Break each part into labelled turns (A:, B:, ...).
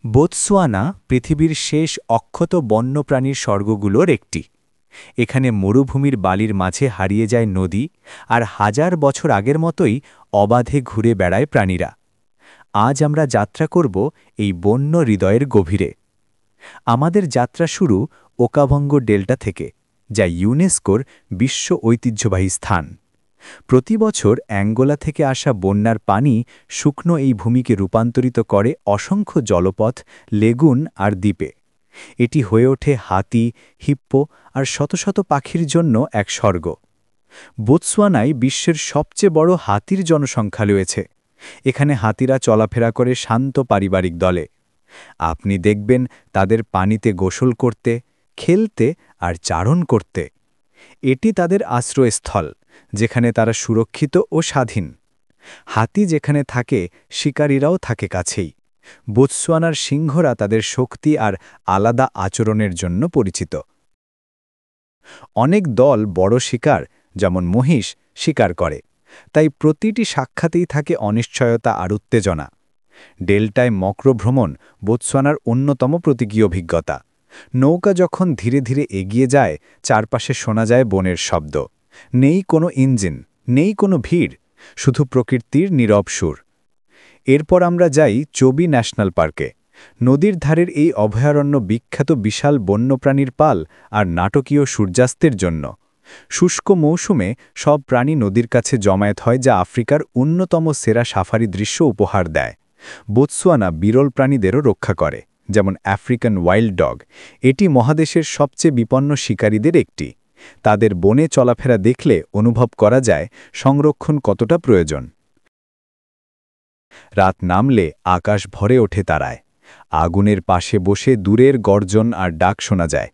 A: Botswana পৃথিবীর শেষ অক্ষত বন্যপ্রাণীর স্বর্গগুলোর একটি। এখানে মরুভূমির বালির মাঝে হারিয়ে যায় নদী, আর হাজার বছর আগের মতোই অবাধে ঘুরে বেড়ায় প্রাণীরা। আজ আমরা যাত্রা করব এই বন্য হৃদয়ের গভীরে। আমাদের যাত্রা শুরু ওকাভঙ্গ ডেল্টা থেকে, যা ইউনেস্কোর বিশ্ব ঐতিহ্যবাহী স্থান। প্রতি বছর অ্যাঙ্গোলা থেকে আসা বন্যার পানি শুকনো এই ভূমিকে রূপান্তরিত করে অসংখ্য জলপথ, লেগুন আর দ্বীপে। এটি হয়ে ওঠে হাতি, হিপ্পো আর শত শত পাখির জন্য এক স্বর্গ। বোতসোয়ানায় বিশ্বের সবচেয়ে বড় হাতির জনসংখ্যা রয়েছে। এখানে হাতিরা চলাফেরা করে শান্ত পারিবারিক দলে। আপনি দেখবেন তাদের পানিতে গোসল করতে, খেলতে আর চারণ করতে। এটি তাদের আশ্রয়স্থল, যেখানে তারা সুরক্ষিত ও স্বাধীন। হাতি যেখানে থাকে, শিকারীরাও থাকে কাছেই। বোতসোয়ানার সিংহরা তাদের শক্তি আর আলাদা আচরণের জন্য পরিচিত। অনেক দল বড় শিকার, যেমন মহিষ, শিকার করে, তাই প্রতিটি সাক্ষাতেই থাকে অনিশ্চয়তা আর উত্তেজনা। ডেল্টায় মক্রভ্রমণ বোতসোয়ানার অন্যতম প্রতীকী অভিজ্ঞতা। নৌকা যখন ধীরে ধীরে এগিয়ে যায়, চারপাশে শোনা যায় বনের শব্দ। নেই কোনো ইঞ্জিন, নেই কোনো ভিড়, শুধু প্রকৃতির নীরব সুর। এরপর আমরা যাই চবি ন্যাশনাল পার্কে। নদীর ধারের এই অভয়ারণ্য বিখ্যাত বিশাল বন্যপ্রাণীর পাল আর নাটকীয় সূর্যাস্তের জন্য। শুষ্ক মৌসুমে সব প্রাণী নদীর কাছে জমায়েত হয়, যা আফ্রিকার অন্যতম সেরা সাফারি দৃশ্য উপহার দেয়। বোতসোয়ানা বিরল প্রাণীদেরও রক্ষা করে, যেমন আফ্রিকান ওয়াইল্ড ডগ। এটি মহাদেশের সবচেয়ে বিপন্ন শিকারীদের একটি। তাদের বনে চলাফেরা দেখলে অনুভব করা যায় সংরক্ষণ কতটা প্রয়োজন। রাত নামলে আকাশ ভরে ওঠে তারায়। আগুনের পাশে বসে দূরের গর্জন আর ডাক শোনা যায়।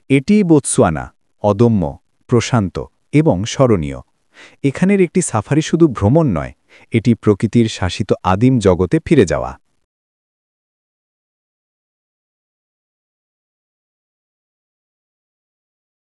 A: এটিই বোতসোয়ানা, অদম্য, প্রশান্ত এবং স্মরণীয়। এখানের একটি সাফারি শুধু ভ্রমণ নয়, এটি প্রকৃতির শাসিত আদিম জগতে ফিরে যাওয়া।